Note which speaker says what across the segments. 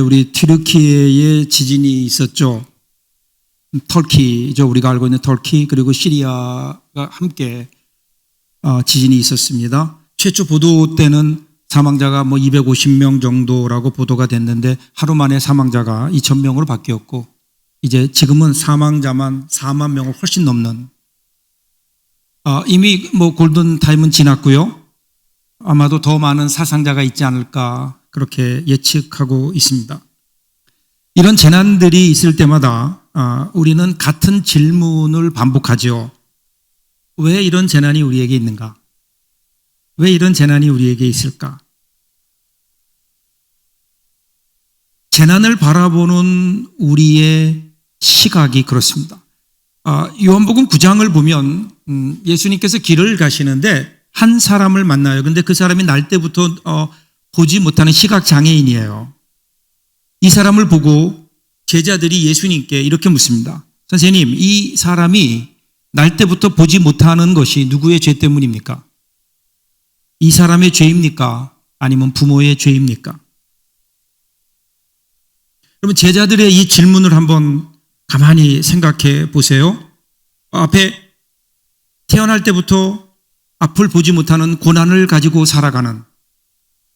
Speaker 1: 우리 튀르키예에 지진이 있었죠. 터키죠. 우리가 알고 있는 터키 그리고 시리아가 함께 지진이 있었습니다. 최초 보도 때는 사망자가 250명 정도라고 보도가 됐는데 하루 만에 사망자가 2,000명으로 바뀌었고 이제 지금은 사망자만 4만 명을 훨씬 넘는 이미 골든 타임은 지났고요. 아마도 더 많은 사상자가 있지 않을까 그렇게 예측하고 있습니다. 이런 재난들이 있을 때마다 우리는 같은 질문을 반복하죠. 왜 이런 재난이 우리에게 있는가? 왜 이런 재난이 우리에게 있을까? 재난을 바라보는 우리의 시각이 그렇습니다. 요한복음 9장을 보면 예수님께서 길을 가시는데 한 사람을 만나요. 근데 그 사람이 날 때부터 보지 못하는 시각장애인이에요. 이 사람을 보고 제자들이 예수님께 이렇게 묻습니다. 선생님, 이 사람이 날 때부터 보지 못하는 것이 누구의 죄 때문입니까? 이 사람의 죄입니까? 아니면 부모의 죄입니까? 그러면 제자들의 이 질문을 한번 가만히 생각해 보세요. 앞에 태어날 때부터 앞을 보지 못하는 고난을 가지고 살아가는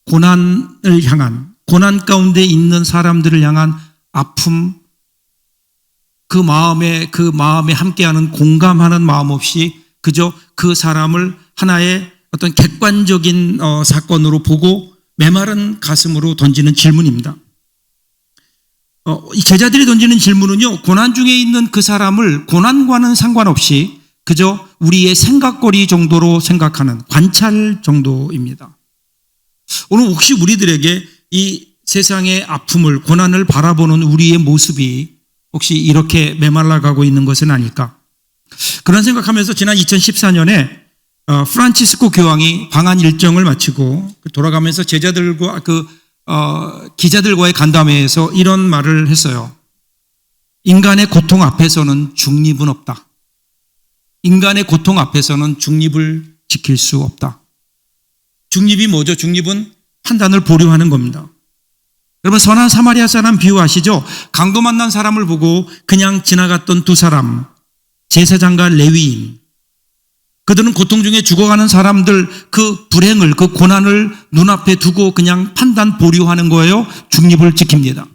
Speaker 1: 고난을 향한 고난 가운데 있는 사람들을 향한 아픔 그 마음에 함께하는 공감하는 마음 없이 그저 그 사람을 하나의 어떤 객관적인 사건으로 보고 메마른 가슴으로 던지는 질문입니다. 이 제자들이 던지는 질문은요, 고난 중에 있는 그 사람을 고난과는 상관없이 그저 우리의 생각거리 정도로 생각하는 관찰 정도입니다. 오늘 혹시 우리들에게 이 세상의 아픔을, 고난을 바라보는 우리의 모습이 혹시 이렇게 메말라가고 있는 것은 아닐까? 그런 생각하면서 지난 2014년에 프란치스코 교황이 방한 일정을 마치고 돌아가면서 제자들과 기자들과의 간담회에서 이런 말을 했어요. 인간의 고통 앞에서는 중립은 없다. 인간의 고통 앞에서는 중립을 지킬 수 없다. 중립이 뭐죠? 중립은 판단을 보류하는 겁니다. 여러분, 선한 사마리아 사람 비유 아시죠? 강도 만난 사람을 보고 그냥 지나갔던 두 사람, 제사장과 레위인, 그들은 고통 중에 죽어가는 사람들 그 불행을, 그 고난을 눈앞에 두고 그냥 판단 보류하는 거예요. 중립을 지킵니다.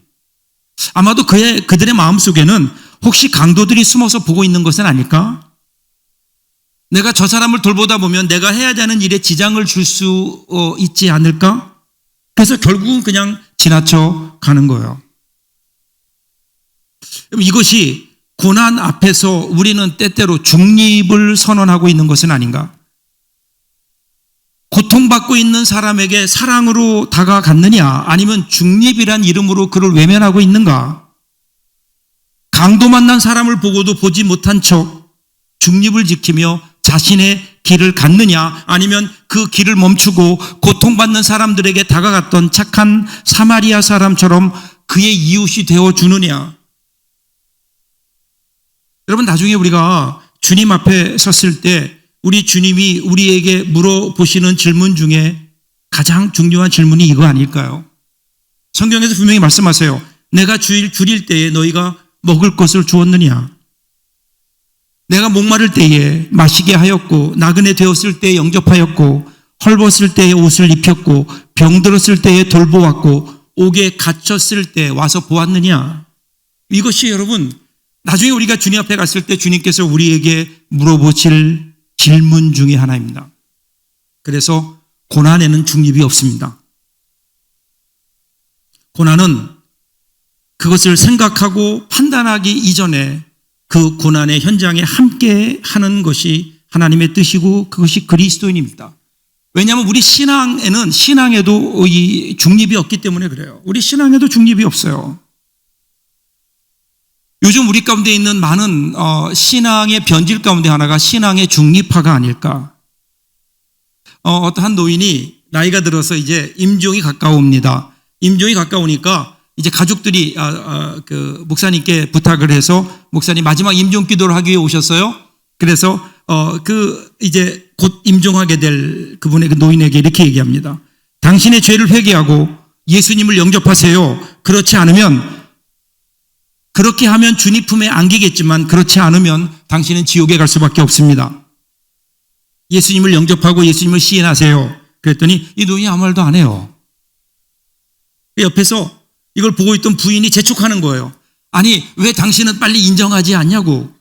Speaker 1: 아마도 그들의 마음속에는 혹시 강도들이 숨어서 보고 있는 것은 아닐까? 내가 저 사람을 돌보다 보면 내가 해야 하는 일에 지장을 줄 수 있지 않을까? 그래서 결국은 그냥 지나쳐 가는 거예요. 이것이 고난 앞에서 우리는 때때로 중립을 선언하고 있는 것은 아닌가? 고통받고 있는 사람에게 사랑으로 다가갔느냐? 아니면 중립이란 이름으로 그를 외면하고 있는가? 강도 만난 사람을 보고도 보지 못한 척 중립을 지키며 자신의 길을 갔느냐? 아니면 그 길을 멈추고 고통받는 사람들에게 다가갔던 착한 사마리아 사람처럼 그의 이웃이 되어주느냐? 여러분, 나중에 우리가 주님 앞에 섰을 때 우리 주님이 우리에게 물어보시는 질문 중에 가장 중요한 질문이 이거 아닐까요? 성경에서 분명히 말씀하세요. 내가 줄일 때에 너희가 먹을 것을 주었느냐? 내가 목마를 때에 마시게 하였고, 나그네 되었을 때에 영접하였고, 헐벗을 때에 옷을 입혔고, 병들었을 때에 돌보았고, 옥에 갇혔을 때 와서 보았느냐? 이것이 여러분, 나중에 우리가 주님 앞에 갔을 때 주님께서 우리에게 물어보실 질문 중에 하나입니다. 그래서 고난에는 중립이 없습니다. 고난은 그것을 생각하고 판단하기 이전에 그 고난의 현장에 함께 하는 것이 하나님의 뜻이고 그것이 그리스도인입니다. 왜냐하면 우리 신앙에도 이 중립이 없기 때문에 그래요. 우리 신앙에도 중립이 없어요. 요즘 우리 가운데 있는 많은 신앙의 변질 가운데 하나가 신앙의 중립화가 아닐까. 어떤 노인이 나이가 들어서 이제 임종이 가까웁니다. 임종이 가까우니까 이제 가족들이 그 목사님께 부탁을 해서 목사님 마지막 임종 기도를 하기 위해 오셨어요. 그래서 이제 곧 임종하게 될 그분의 그 노인에게 이렇게 얘기합니다. 당신의 죄를 회개하고 예수님을 영접하세요. 그렇지 않으면, 그렇게 하면 주님 품에 안기겠지만 그렇지 않으면 당신은 지옥에 갈 수밖에 없습니다. 예수님을 영접하고 예수님을 시인하세요. 그랬더니 이 노인이 아무 말도 안 해요. 옆에서 이걸 보고 있던 부인이 재촉하는 거예요. 아니, 왜 당신은 빨리 인정하지 않냐고.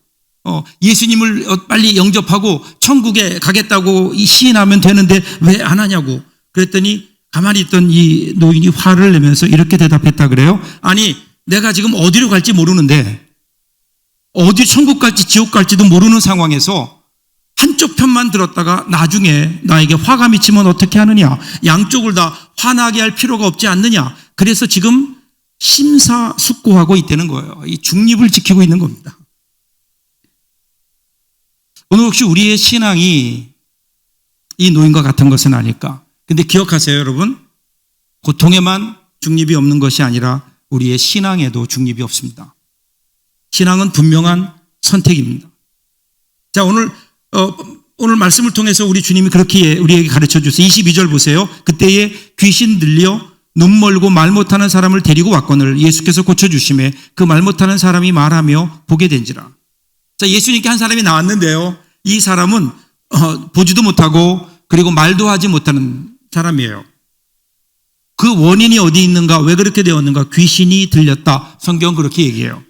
Speaker 1: 예수님을 빨리 영접하고 천국에 가겠다고 시인하면 되는데 왜 안 하냐고. 그랬더니 가만히 있던 이 노인이 화를 내면서 이렇게 대답했다 그래요. 아니, 내가 지금 어디로 갈지 모르는데, 어디 천국 갈지 지옥 갈지도 모르는 상황에서 한쪽 편만 들었다가 나중에 나에게 화가 미치면 어떻게 하느냐. 양쪽을 다 화나게 할 필요가 없지 않느냐. 그래서 지금 심사숙고하고 있다는 거예요. 이 중립을 지키고 있는 겁니다. 오늘 혹시 우리의 신앙이 이 노인과 같은 것은 아닐까? 근데 기억하세요, 여러분. 고통에만 중립이 없는 것이 아니라 우리의 신앙에도 중립이 없습니다. 신앙은 분명한 선택입니다. 자, 오늘 말씀을 통해서 우리 주님이 그렇게 우리에게 가르쳐 주세요. 22절 보세요. 그때에 귀신 들려 눈 멀고 말 못하는 사람을 데리고 왔거늘 예수께서 고쳐주심에 그 말 못하는 사람이 말하며 보게 된지라. 자, 예수님께 한 사람이 나왔는데요. 이 사람은 보지도 못하고 그리고 말도 하지 못하는 사람이에요. 그 원인이 어디 있는가? 왜 그렇게 되었는가? 귀신이 들렸다. 성경은 그렇게 얘기해요.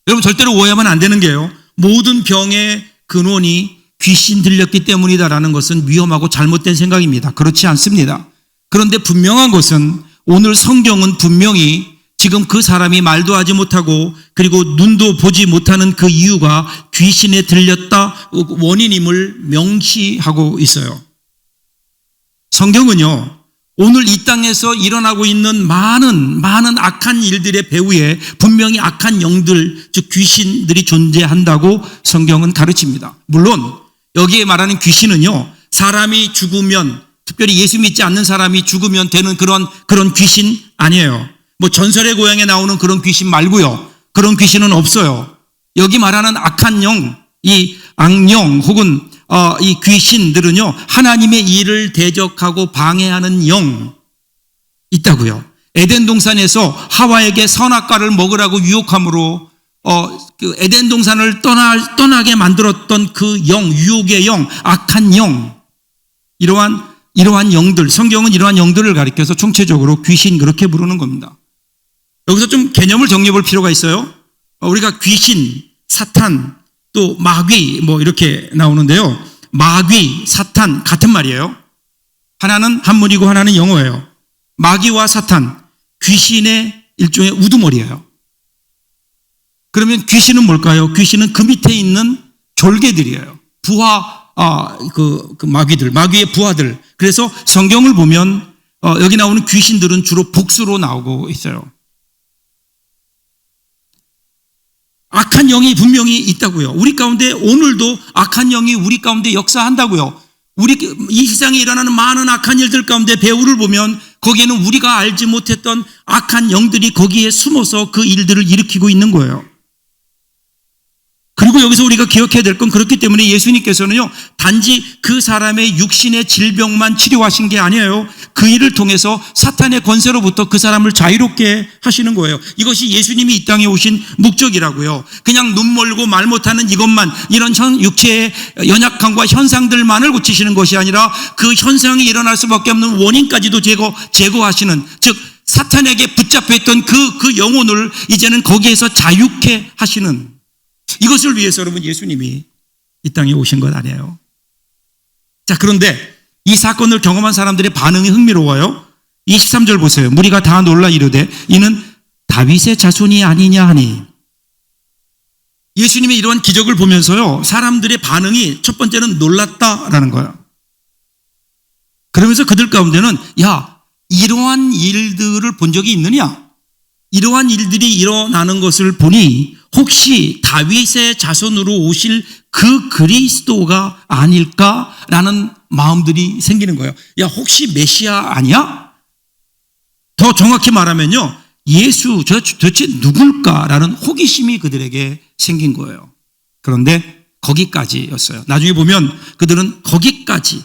Speaker 1: 여러분, 절대로 오해하면 안 되는 게요. 모든 병의 근원이 귀신 들렸기 때문이다라는 것은 위험하고 잘못된 생각입니다. 그렇지 않습니다. 그런데 분명한 것은 오늘 성경은 분명히 지금 그 사람이 말도 하지 못하고 그리고 눈도 보지 못하는 그 이유가 귀신에 들렸다 원인임을 명시하고 있어요. 성경은요, 오늘 이 땅에서 일어나고 있는 많은 악한 일들의 배후에 분명히 악한 영들, 즉 귀신들이 존재한다고 성경은 가르칩니다. 물론 여기에 말하는 귀신은요, 사람이 죽으면, 특별히 예수 믿지 않는 사람이 죽으면 되는 그런 귀신 아니에요. 뭐 전설의 고향에 나오는 그런 귀신 말고요. 그런 귀신은 없어요. 여기 말하는 악한 영, 이 악령 혹은 이 귀신들은요, 하나님의 일을 대적하고 방해하는 영 있다고요. 에덴 동산에서 하와에게 선악과를 먹으라고 유혹함으로 그 에덴 동산을 떠나게 만들었던 그 영, 유혹의 영, 악한 영, 이러한 영들, 성경은 이러한 영들을 가리켜서 총체적으로 귀신 그렇게 부르는 겁니다. 여기서 좀 개념을 정리해 볼 필요가 있어요. 우리가 귀신, 사탄, 또 마귀 뭐 이렇게 나오는데요. 마귀, 사탄 같은 말이에요. 하나는 한문이고 하나는 영어예요. 마귀와 사탄, 귀신의 일종의 우두머리예요. 그러면 귀신은 뭘까요? 귀신은 그 밑에 있는 졸개들이에요. 부하, 그 마귀들, 마귀의 부하들. 그래서 성경을 보면 여기 나오는 귀신들은 주로 복수로 나오고 있어요. 악한 영이 분명히 있다고요. 우리 가운데 오늘도 악한 영이 우리 가운데 역사한다고요. 이 세상에 일어나는 많은 악한 일들 가운데 배후를 보면 거기에는 우리가 알지 못했던 악한 영들이 거기에 숨어서 그 일들을 일으키고 있는 거예요. 그리고 여기서 우리가 기억해야 될 건 그렇기 때문에 예수님께서는요, 단지 그 사람의 육신의 질병만 치료하신 게 아니에요. 그 일을 통해서 사탄의 권세로부터 그 사람을 자유롭게 하시는 거예요. 이것이 예수님이 이 땅에 오신 목적이라고요. 그냥 눈 멀고 말 못하는 이것만, 이런 육체의 연약함과 현상들만을 고치시는 것이 아니라 그 현상이 일어날 수밖에 없는 원인까지도 제거하시는, 즉 사탄에게 붙잡혀 있던 그 영혼을 이제는 거기에서 자유케 하시는, 이것을 위해서 여러분 예수님이 이 땅에 오신 것 아니에요. 자, 그런데 이 사건을 경험한 사람들의 반응이 흥미로워요. 23절 보세요. 무리가 다 놀라 이르되 이는 다윗의 자손이 아니냐 하니. 예수님의 이러한 기적을 보면서요, 사람들의 반응이 첫 번째는 놀랐다라는 거예요. 그러면서 그들 가운데는 이러한 일들을 본 적이 있느냐? 이러한 일들이 일어나는 것을 보니 혹시 다윗의 자손으로 오실 그 그리스도가 아닐까라는 마음들이 생기는 거예요. 혹시 메시아 아니야? 더 정확히 말하면요, 예수 도대체 누굴까라는 호기심이 그들에게 생긴 거예요. 그런데 거기까지였어요. 나중에 보면 그들은 거기까지,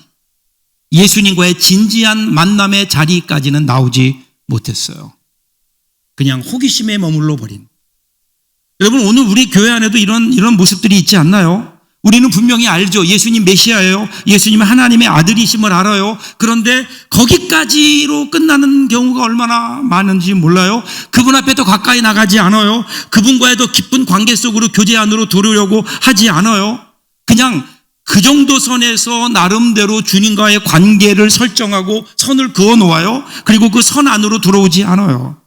Speaker 1: 예수님과의 진지한 만남의 자리까지는 나오지 못했어요. 그냥 호기심에 머물러 버린. 여러분, 오늘 우리 교회 안에도 이런 모습들이 있지 않나요? 우리는 분명히 알죠. 예수님 메시아예요. 예수님은 하나님의 아들이심을 알아요. 그런데 거기까지로 끝나는 경우가 얼마나 많은지 몰라요. 그분 앞에 더 가까이 나가지 않아요. 그분과의 더 깊은 관계 속으로 교제 안으로 들어오려고 하지 않아요. 그냥 그 정도 선에서 나름대로 주님과의 관계를 설정하고 선을 그어 놓아요. 그리고 그 선 안으로 들어오지 않아요.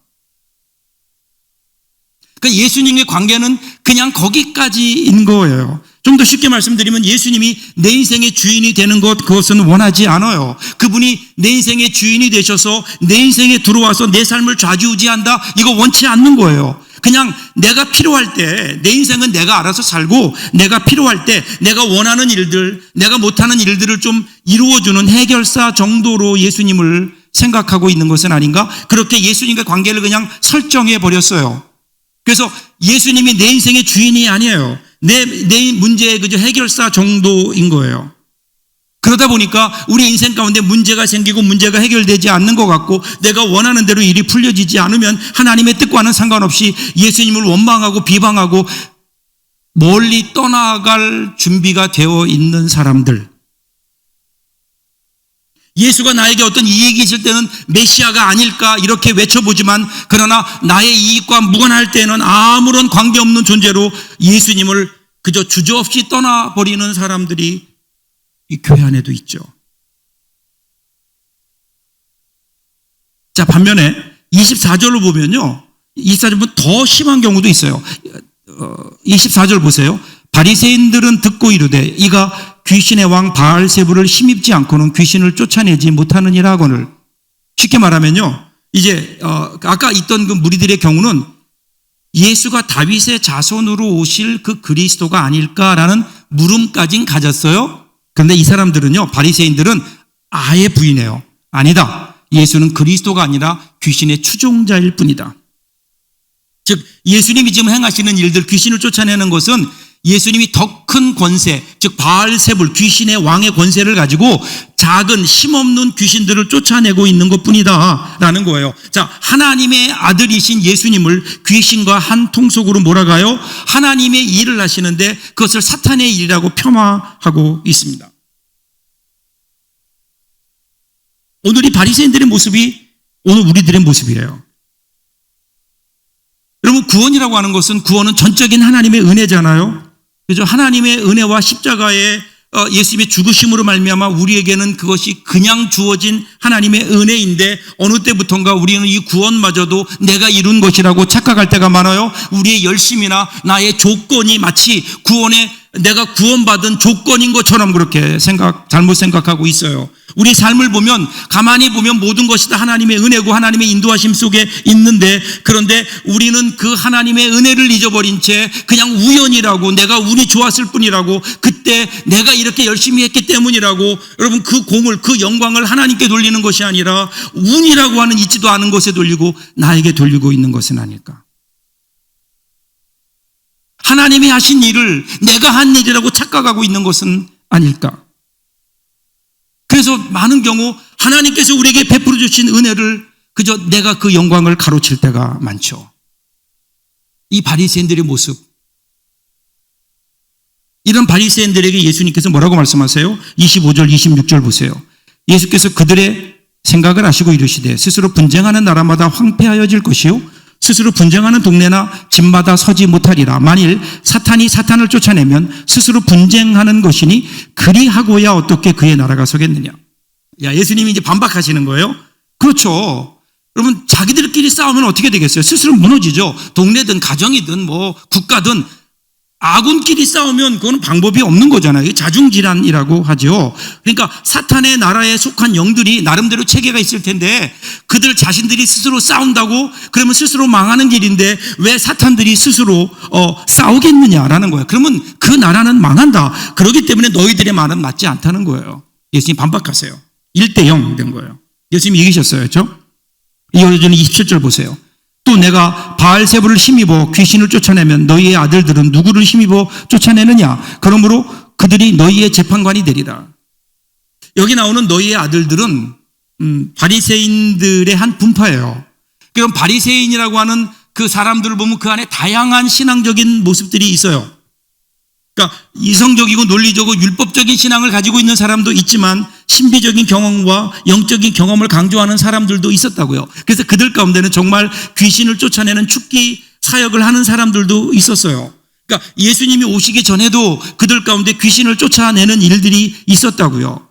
Speaker 1: 그러니까 예수님의 관계는 그냥 거기까지인 거예요. 좀 더 쉽게 말씀드리면 예수님이 내 인생의 주인이 되는 것, 그것은 원하지 않아요. 그분이 내 인생의 주인이 되셔서 내 인생에 들어와서 내 삶을 좌지우지한다, 이거 원치 않는 거예요. 그냥 내가 필요할 때, 내 인생은 내가 알아서 살고, 내가 필요할 때 내가 원하는 일들, 내가 못하는 일들을 좀 이루어주는 해결사 정도로 예수님을 생각하고 있는 것은 아닌가? 그렇게 예수님과 관계를 그냥 설정해 버렸어요. 그래서 예수님이 내 인생의 주인이 아니에요. 내 문제의 그저 해결사 정도인 거예요. 그러다 보니까 우리 인생 가운데 문제가 생기고 문제가 해결되지 않는 것 같고, 내가 원하는 대로 일이 풀려지지 않으면 하나님의 뜻과는 상관없이 예수님을 원망하고 비방하고 멀리 떠나갈 준비가 되어 있는 사람들. 예수가 나에게 어떤 이익이 있을 때는 메시아가 아닐까 이렇게 외쳐보지만, 그러나 나의 이익과 무관할 때는 아무런 관계없는 존재로 예수님을 그저 주저없이 떠나버리는 사람들이 이 교회 안에도 있죠. 자, 반면에 24절로 보면요, 24절 보면 더 심한 경우도 있어요. 24절 보세요. 바리새인들은 듣고 이르되 이가 귀신의 왕 바알세불을 힘입지 않고는 귀신을 쫓아내지 못하느니라 하거늘. 쉽게 말하면요, 이제 아까 있던 그 무리들의 경우는 예수가 다윗의 자손으로 오실 그 그리스도가 아닐까라는 물음까진 가졌어요. 그런데 이 사람들은요, 바리새인들은 아예 부인해요. 아니다, 예수는 그리스도가 아니라 귀신의 추종자일 뿐이다. 즉 예수님이 지금 행하시는 일들, 귀신을 쫓아내는 것은 예수님이 더 큰 권세, 즉 바알세불, 귀신의 왕의 권세를 가지고 작은 힘없는 귀신들을 쫓아내고 있는 것뿐이다 라는 거예요. 자, 하나님의 아들이신 예수님을 귀신과 한 통속으로 몰아가요. 하나님의 일을 하시는데 그것을 사탄의 일이라고 폄하하고 있습니다. 오늘 이 바리새인들의 모습이 오늘 우리들의 모습이에요. 여러분, 구원이라고 하는 것은, 구원은 전적인 하나님의 은혜잖아요. 그죠? 하나님의 은혜와 십자가의 예수님의 죽으심으로 말미암아 우리에게는 그것이 그냥 주어진 하나님의 은혜인데, 어느 때부턴가 우리는 이 구원마저도 내가 이룬 것이라고 착각할 때가 많아요. 우리의 열심이나 나의 조건이 마치 구원의, 내가 구원받은 조건인 것처럼 그렇게 잘못 생각하고 있어요. 우리 삶을 보면, 가만히 보면 모든 것이 다 하나님의 은혜고 하나님의 인도하심 속에 있는데, 그런데 우리는 그 하나님의 은혜를 잊어버린 채 그냥 우연이라고, 내가 운이 좋았을 뿐이라고, 그때 내가 이렇게 열심히 했기 때문이라고, 여러분, 그 공을, 그 영광을 하나님께 돌리는 것이 아니라 운이라고 하는 있지도 않은 것에 돌리고 나에게 돌리고 있는 것은 아닐까? 하나님이 하신 일을 내가 한 일이라고 착각하고 있는 것은 아닐까? 그래서 많은 경우 하나님께서 우리에게 베풀어 주신 은혜를 그저 내가 그 영광을 가로칠 때가 많죠. 이 바리새인들의 모습, 이런 바리새인들에게 예수님께서 뭐라고 말씀하세요? 25절 26절 보세요. 예수께서 그들의 생각을 아시고 이르시되 스스로 분쟁하는 나라마다 황폐하여질 것이요 스스로 분쟁하는 동네나 집마다 서지 못하리라. 만일 사탄이 사탄을 쫓아내면 스스로 분쟁하는 것이니 그리하고야 어떻게 그의 나라가 서겠느냐. 야, 예수님이 이제 반박하시는 거예요. 그렇죠. 여러분, 자기들끼리 싸우면 어떻게 되겠어요? 스스로 무너지죠. 동네든 가정이든 뭐 국가든 아군끼리 싸우면 그건 방법이 없는 거잖아요. 이게 자중질환이라고 하죠. 그러니까 사탄의 나라에 속한 영들이 나름대로 체계가 있을 텐데, 그들 자신들이 스스로 싸운다고 그러면 스스로 망하는 길인데 왜 사탄들이 스스로 싸우겠느냐라는 거예요. 그러면 그 나라는 망한다. 그렇기 때문에 너희들의 말은 맞지 않다는 거예요. 예수님 반박하세요. 1대0 된 거예요. 예수님이 이기셨어요. 그렇죠? 이어지는 27절 보세요. 또 내가 바알세불을 힘입어 귀신을 쫓아내면 너희의 아들들은 누구를 힘입어 쫓아내느냐? 그러므로 그들이 너희의 재판관이 되리라. 여기 나오는 너희의 아들들은 바리새인들의 한 분파예요. 그럼 바리새인이라고 하는 그 사람들을 보면 그 안에 다양한 신앙적인 모습들이 있어요. 그러니까 이성적이고 논리적이고 율법적인 신앙을 가지고 있는 사람도 있지만 신비적인 경험과 영적인 경험을 강조하는 사람들도 있었다고요. 그래서 그들 가운데는 정말 귀신을 쫓아내는 축기 사역을 하는 사람들도 있었어요. 그러니까 예수님이 오시기 전에도 그들 가운데 귀신을 쫓아내는 일들이 있었다고요.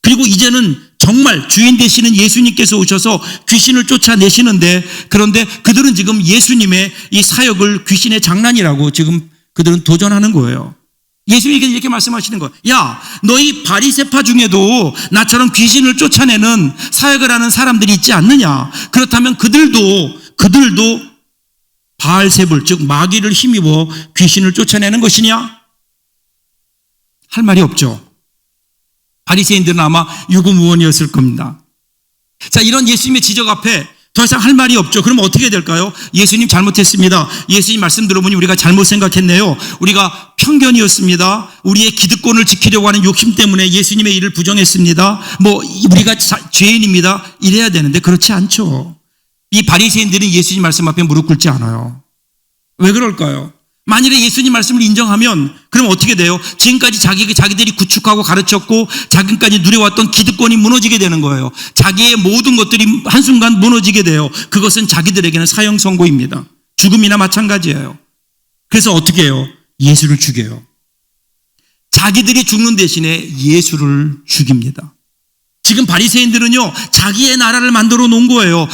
Speaker 1: 그리고 이제는 정말 주인 되시는 예수님께서 오셔서 귀신을 쫓아내시는데, 그런데 그들은 지금 예수님의 이 사역을 귀신의 장난이라고 지금 그들은 도전하는 거예요. 예수님께서 이렇게 말씀하시는 거예요. 야, 너희 바리새파 중에도 나처럼 귀신을 쫓아내는 사역을 하는 사람들이 있지 않느냐? 그렇다면 그들도 바알세불, 즉 마귀를 힘입어 귀신을 쫓아내는 것이냐? 할 말이 없죠. 바리새인들은 아마 유구무원이었을 겁니다. 자, 이런 예수님의 지적 앞에 더 이상 할 말이 없죠. 그럼 어떻게 될까요? 예수님 잘못했습니다. 예수님 말씀 들어보니 우리가 잘못 생각했네요. 우리가 편견이었습니다. 우리의 기득권을 지키려고 하는 욕심 때문에 예수님의 일을 부정했습니다. 우리가 죄인입니다. 이래야 되는데 그렇지 않죠. 이 바리새인들은 예수님 말씀 앞에 무릎 꿇지 않아요. 왜 그럴까요? 만일에 예수님 말씀을 인정하면 그럼 어떻게 돼요? 지금까지 자기들이 구축하고 가르쳤고 자기까지 누려왔던 기득권이 무너지게 되는 거예요. 자기의 모든 것들이 한순간 무너지게 돼요. 그것은 자기들에게는 사형 선고입니다. 죽음이나 마찬가지예요. 그래서 어떻게 해요? 예수를 죽여요. 자기들이 죽는 대신에 예수를 죽입니다. 지금 바리새인들은요, 자기의 나라를 만들어 놓은 거예요.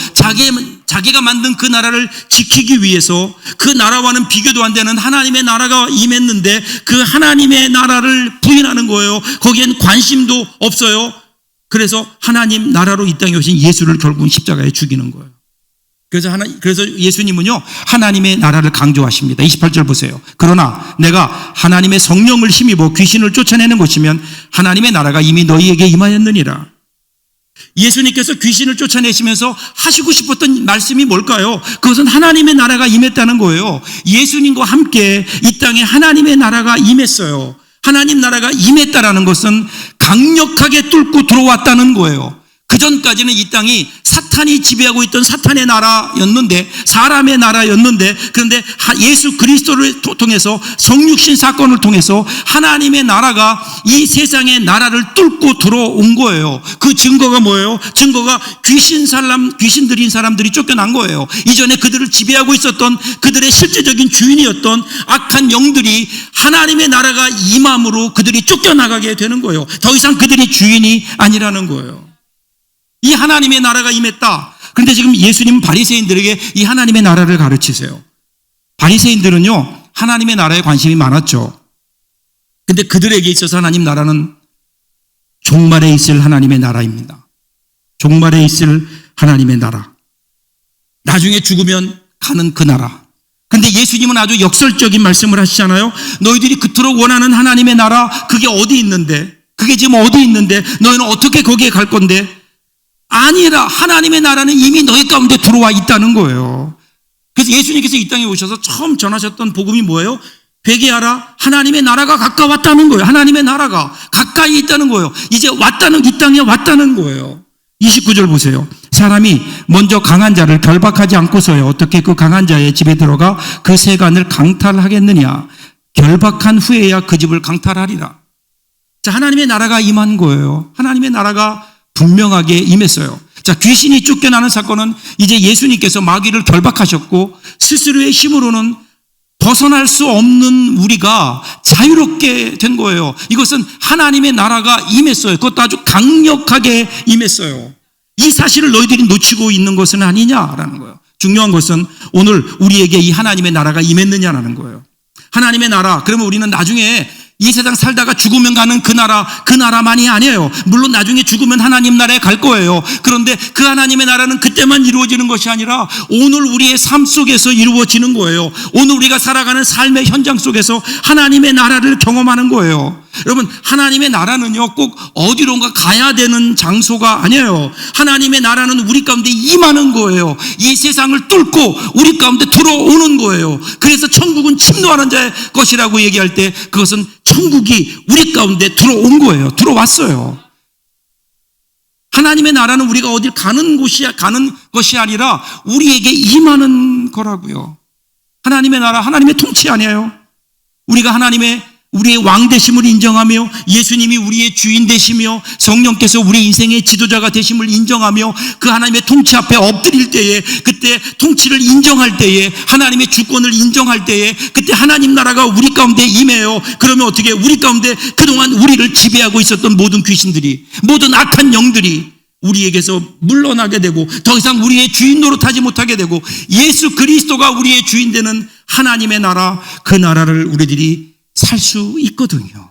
Speaker 1: 자기가 만든 그 나라를 지키기 위해서 그 나라와는 비교도 안 되는 하나님의 나라가 임했는데 그 하나님의 나라를 부인하는 거예요. 거기엔 관심도 없어요. 그래서 하나님 나라로 이 땅에 오신 예수를 결국은 십자가에 죽이는 거예요. 그래서 예수님은요, 하나님의 나라를 강조하십니다. 28절 보세요. 그러나 내가 하나님의 성령을 힘입어 귀신을 쫓아내는 것이면 하나님의 나라가 이미 너희에게 임하였느니라. 예수님께서 귀신을 쫓아내시면서 하시고 싶었던 말씀이 뭘까요? 그것은 하나님의 나라가 임했다는 거예요. 예수님과 함께 이 땅에 하나님의 나라가 임했어요. 하나님 나라가 임했다라는 것은 강력하게 뚫고 들어왔다는 거예요. 그전까지는 이 땅이 사탄이 지배하고 있던 사탄의 나라였는데, 사람의 나라였는데, 그런데 예수 그리스도를 통해서 성육신 사건을 통해서 하나님의 나라가 이 세상의 나라를 뚫고 들어온 거예요. 그 증거가 뭐예요? 증거가 귀신 들인 사람들이 쫓겨난 거예요. 이전에 그들을 지배하고 있었던 그들의 실제적인 주인이었던 악한 영들이 하나님의 나라가 임함으로 그들이 쫓겨나가게 되는 거예요. 더 이상 그들이 주인이 아니라는 거예요. 이 하나님의 나라가 임했다. 그런데 지금 예수님은 바리새인들에게 이 하나님의 나라를 가르치세요. 바리새인들은요, 하나님의 나라에 관심이 많았죠. 근데 그들에게 있어서 하나님 나라는 종말에 있을 하나님의 나라입니다. 종말에 있을 하나님의 나라. 나중에 죽으면 가는 그 나라. 근데 예수님은 아주 역설적인 말씀을 하시잖아요. 너희들이 그토록 원하는 하나님의 나라, 그게 어디 있는데? 그게 지금 어디 있는데? 너희는 어떻게 거기에 갈 건데? 아니라 하나님의 나라는 이미 너희 가운데 들어와 있다는 거예요. 그래서 예수님께서 이 땅에 오셔서 처음 전하셨던 복음이 뭐예요? 회개하라. 하나님의 나라가 가까웠다는 거예요. 하나님의 나라가 가까이 있다는 거예요. 이제 이 땅에 왔다는 거예요. 29절 보세요. 사람이 먼저 강한 자를 결박하지 않고서야 어떻게 그 강한 자의 집에 들어가 그 세간을 강탈하겠느냐. 결박한 후에야 그 집을 강탈하리라. 자, 하나님의 나라가 임한 거예요. 하나님의 나라가 분명하게 임했어요. 자, 귀신이 쫓겨나는 사건은 이제 예수님께서 마귀를 결박하셨고 스스로의 힘으로는 벗어날 수 없는 우리가 자유롭게 된 거예요. 이것은 하나님의 나라가 임했어요. 그것도 아주 강력하게 임했어요. 이 사실을 너희들이 놓치고 있는 것은 아니냐라는 거예요. 중요한 것은 오늘 우리에게 이 하나님의 나라가 임했느냐라는 거예요. 하나님의 나라, 그러면 우리는 나중에 이 세상 살다가 죽으면 가는 그 나라만이 아니에요. 물론 나중에 죽으면 하나님 나라에 갈 거예요. 그런데 그 하나님의 나라는 그때만 이루어지는 것이 아니라 오늘 우리의 삶 속에서 이루어지는 거예요. 오늘 우리가 살아가는 삶의 현장 속에서 하나님의 나라를 경험하는 거예요. 여러분, 하나님의 나라는요, 꼭 어디론가 가야 되는 장소가 아니에요. 하나님의 나라는 우리 가운데 임하는 거예요. 이 세상을 뚫고 우리 가운데 들어오는 거예요. 그래서 천국은 침노하는 자의 것이라고 얘기할 때 그것은 천국이 우리 가운데 들어온 거예요. 들어왔어요. 하나님의 나라는 우리가 어딜 가는 것이 아니라 우리에게 임하는 거라고요. 하나님의 나라, 하나님의 통치 아니에요. 우리가 우리의 왕 되심을 인정하며 예수님이 우리의 주인 되시며 성령께서 우리 인생의 지도자가 되심을 인정하며 그 하나님의 통치 앞에 엎드릴 때에, 그때 통치를 인정할 때에, 하나님의 주권을 인정할 때에, 그때 하나님 나라가 우리 가운데 임해요. 그러면 어떻게 해요? 우리 가운데 그동안 우리를 지배하고 있었던 모든 귀신들이, 모든 악한 영들이 우리에게서 물러나게 되고 더 이상 우리의 주인 노릇하지 못하게 되고 예수 그리스도가 우리의 주인 되는 하나님의 나라, 그 나라를 우리들이 살 수 있거든요.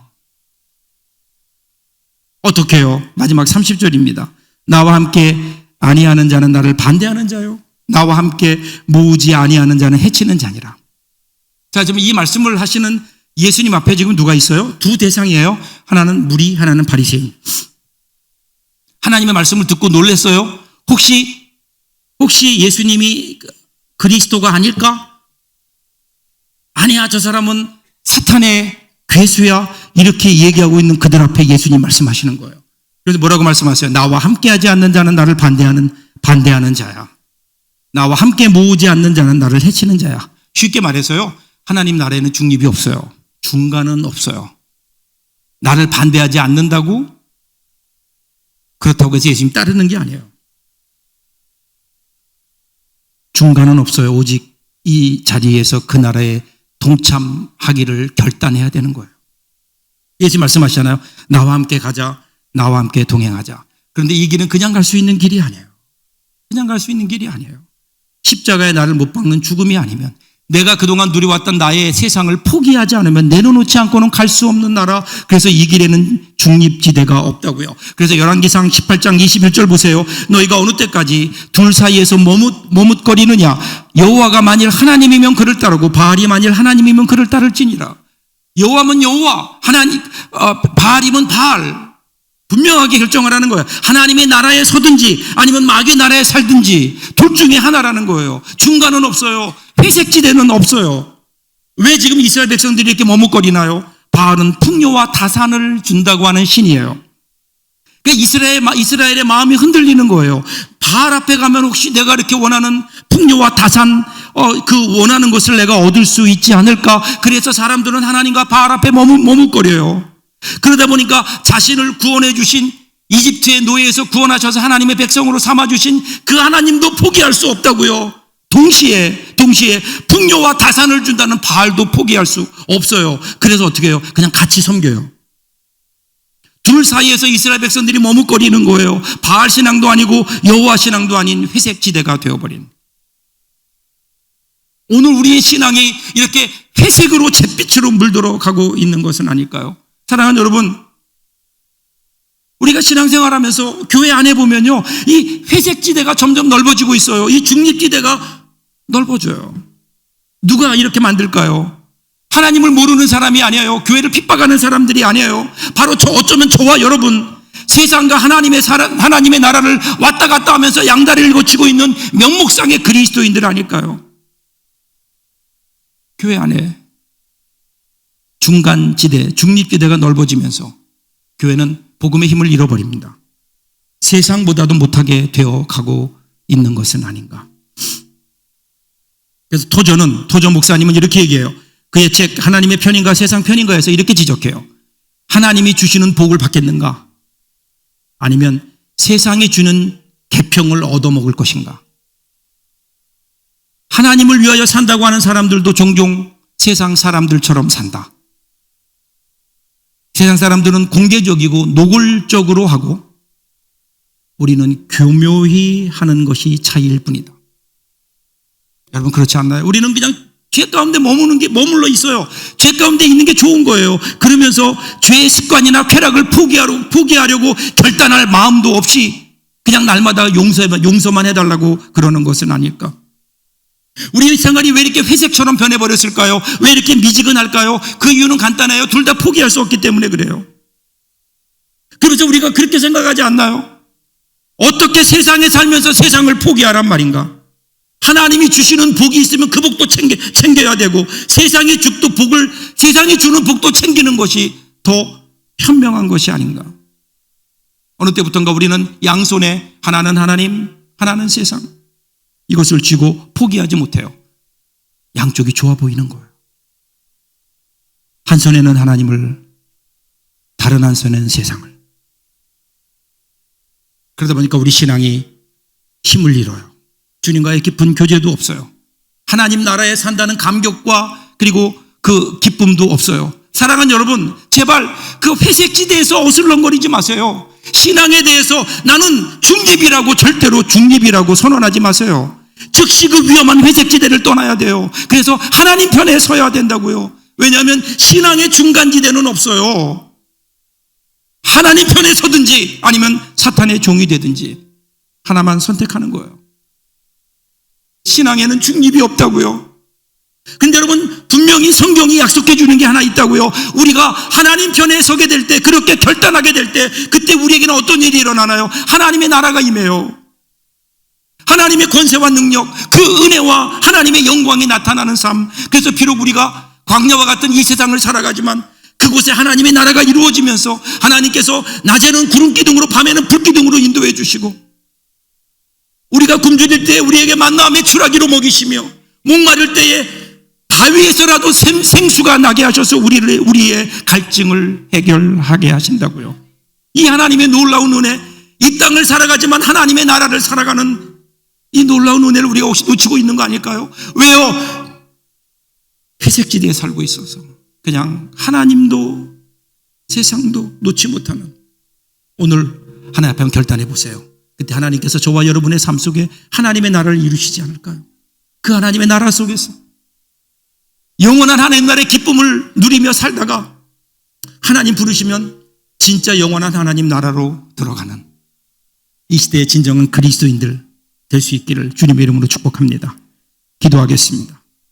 Speaker 1: 어떻게 해요? 마지막 30절입니다. 나와 함께 아니하는 자는 나를 반대하는 자요, 나와 함께 모으지 아니하는 자는 해치는 자니라. 자, 지금 이 말씀을 하시는 예수님 앞에 지금 누가 있어요? 두 대상이에요. 하나는 무리, 하나는 바리새인. 하나님의 말씀을 듣고 놀랐어요? 혹시 예수님이 그리스도가 아닐까? 아니야, 저 사람은 사탄의 괴수야, 이렇게 얘기하고 있는 그들 앞에 예수님 말씀하시는 거예요. 그래서 뭐라고 말씀하세요? 나와 함께하지 않는 자는 나를 반대하는 자야. 나와 함께 모으지 않는 자는 나를 해치는 자야. 쉽게 말해서요, 하나님 나라에는 중립이 없어요. 중간은 없어요. 나를 반대하지 않는다고 그렇다고 해서 예수님 따르는 게 아니에요. 중간은 없어요. 오직 이 자리에서 그 나라에 동참하기를 결단해야 되는 거예요. 예수님 말씀하시잖아요. 나와 함께 가자, 나와 함께 동행하자. 그런데 이 길은 그냥 갈 수 있는 길이 아니에요. 그냥 갈 수 있는 길이 아니에요. 십자가에 나를 못 박는 죽음이 아니면, 내가 그동안 누려왔던 나의 세상을 포기하지 않으면, 내려놓지 않고는 갈 수 없는 나라. 그래서 이 길에는 중립지대가 없다고요. 그래서 열왕기상 18장 21절 보세요. 너희가 어느 때까지 둘 사이에서 머뭇거리느냐? 여호와가 만일 하나님이면 그를 따르고 바알이 만일 하나님이면 그를 따를지니라. 여호와면 여호와, 바알이면 바알. 분명하게 결정하라는 거예요. 하나님의 나라에 서든지 아니면 마귀의 나라에 살든지 둘 중에 하나라는 거예요. 중간은 없어요. 회색지대는 없어요. 왜 지금 이스라엘 백성들이 이렇게 머뭇거리나요? 바알은 풍요와 다산을 준다고 하는 신이에요. 그러니까 이스라엘의 마음이 흔들리는 거예요. 바알 앞에 가면 혹시 내가 이렇게 원하는 풍요와 다산, 그 원하는 것을 내가 얻을 수 있지 않을까? 그래서 사람들은 하나님과 바알 앞에 머뭇거려요. 그러다 보니까 자신을 구원해 주신, 이집트의 노예에서 구원하셔서 하나님의 백성으로 삼아주신 그 하나님도 포기할 수 없다고요. 동시에 풍요와 다산을 준다는 바알도 포기할 수 없어요. 그래서 어떻게 해요? 그냥 같이 섬겨요. 둘 사이에서 이스라엘 백성들이 머뭇거리는 거예요. 바알 신앙도 아니고 여호와 신앙도 아닌 회색지대가 되어버린. 오늘 우리의 신앙이 이렇게 회색으로 잿빛으로 물들어 가고 있는 것은 아닐까요? 사랑하는 여러분, 우리가 신앙생활하면서 교회 안에 보면요, 이 회색지대가 점점 넓어지고 있어요. 이 중립지대가 넓어져요. 누가 이렇게 만들까요? 하나님을 모르는 사람이 아니에요. 교회를 핍박하는 사람들이 아니에요. 바로 어쩌면 저와 여러분, 세상과 하나님의 나라를 왔다 갔다 하면서 양다리를 거치고 있는 명목상의 그리스도인들 아닐까요? 교회 안에 중간지대, 중립지대가 넓어지면서 교회는 복음의 힘을 잃어버립니다. 세상보다도 못하게 되어 가고 있는 것은 아닌가. 그래서 토저 목사님은 이렇게 얘기해요. 그의 책 하나님의 편인가 세상 편인가에서 이렇게 지적해요. 하나님이 주시는 복을 받겠는가? 아니면 세상이 주는 계평을 얻어먹을 것인가? 하나님을 위하여 산다고 하는 사람들도 종종 세상 사람들처럼 산다. 세상 사람들은 공개적이고 노골적으로 하고 우리는 교묘히 하는 것이 차이일 뿐이다. 여러분 그렇지 않나요? 우리는 그냥 죄 가운데 머물러 있어요. 죄 가운데 있는 게 좋은 거예요. 그러면서 죄의 습관이나 쾌락을 포기하려고 결단할 마음도 없이 그냥 날마다 용서만 해달라고 그러는 것은 아닐까? 우리의 생활이 왜 이렇게 회색처럼 변해버렸을까요? 왜 이렇게 미지근할까요? 그 이유는 간단해요. 둘 다 포기할 수 없기 때문에 그래요. 그래서 우리가 그렇게 생각하지 않나요? 어떻게 세상에 살면서 세상을 포기하란 말인가? 하나님이 주시는 복이 있으면 그 복도 챙겨야 되고 세상이 주는 복도 챙기는 것이 더 현명한 것이 아닌가? 어느 때부턴가 우리는 양손에 하나는 하나님, 하나는 세상, 이것을 쥐고 포기하지 못해요. 양쪽이 좋아 보이는 거예요. 한 손에는 하나님을, 다른 한 손에는 세상을. 그러다 보니까 우리 신앙이 힘을 잃어요. 주님과의 깊은 교제도 없어요. 하나님 나라에 산다는 감격과 그리고 그 기쁨도 없어요. 사랑하는 여러분, 제발 그 회색지대에서 어슬렁거리지 마세요. 신앙에 대해서 나는 중립이라고, 절대로 중립이라고 선언하지 마세요. 즉시 그 위험한 회색지대를 떠나야 돼요. 그래서 하나님 편에 서야 된다고요. 왜냐하면 신앙의 중간지대는 없어요. 하나님 편에 서든지 아니면 사탄의 종이 되든지 하나만 선택하는 거예요. 신앙에는 중립이 없다고요. 근데 여러분, 분명히 성경이 약속해 주는 게 하나 있다고요. 우리가 하나님 편에 서게 될 때, 그렇게 결단하게 될 때, 그때 우리에게는 어떤 일이 일어나나요? 하나님의 나라가 임해요. 하나님의 권세와 능력, 그 은혜와 하나님의 영광이 나타나는 삶. 그래서 비록 우리가 광야와 같은 이 세상을 살아가지만 그곳에 하나님의 나라가 이루어지면서 하나님께서 낮에는 구름 기둥으로, 밤에는 불 기둥으로 인도해 주시고, 우리가 굶주릴 때 우리에게 만나 메추라기로 먹이시며, 목마를 때에 바위에서라도 생수가 나게 하셔서 우리의 갈증을 해결하게 하신다고요. 이 하나님의 놀라운 은혜, 이 땅을 살아가지만 하나님의 나라를 살아가는 이 놀라운 은혜를 우리가 혹시 놓치고 있는 거 아닐까요? 왜요? 회색지대에 살고 있어서 그냥 하나님도 세상도 놓지 못하는, 오늘 하나님 앞에 한번 결단해 보세요. 그때 하나님께서 저와 여러분의 삶 속에 하나님의 나라를 이루시지 않을까요? 그 하나님의 나라 속에서 영원한 하나님 나라의 기쁨을 누리며 살다가 하나님 부르시면 진짜 영원한 하나님 나라로 들어가는 이 시대의 진정한 그리스도인들 될 수 있기를 주님의 이름으로 축복합니다. 기도하겠습니다.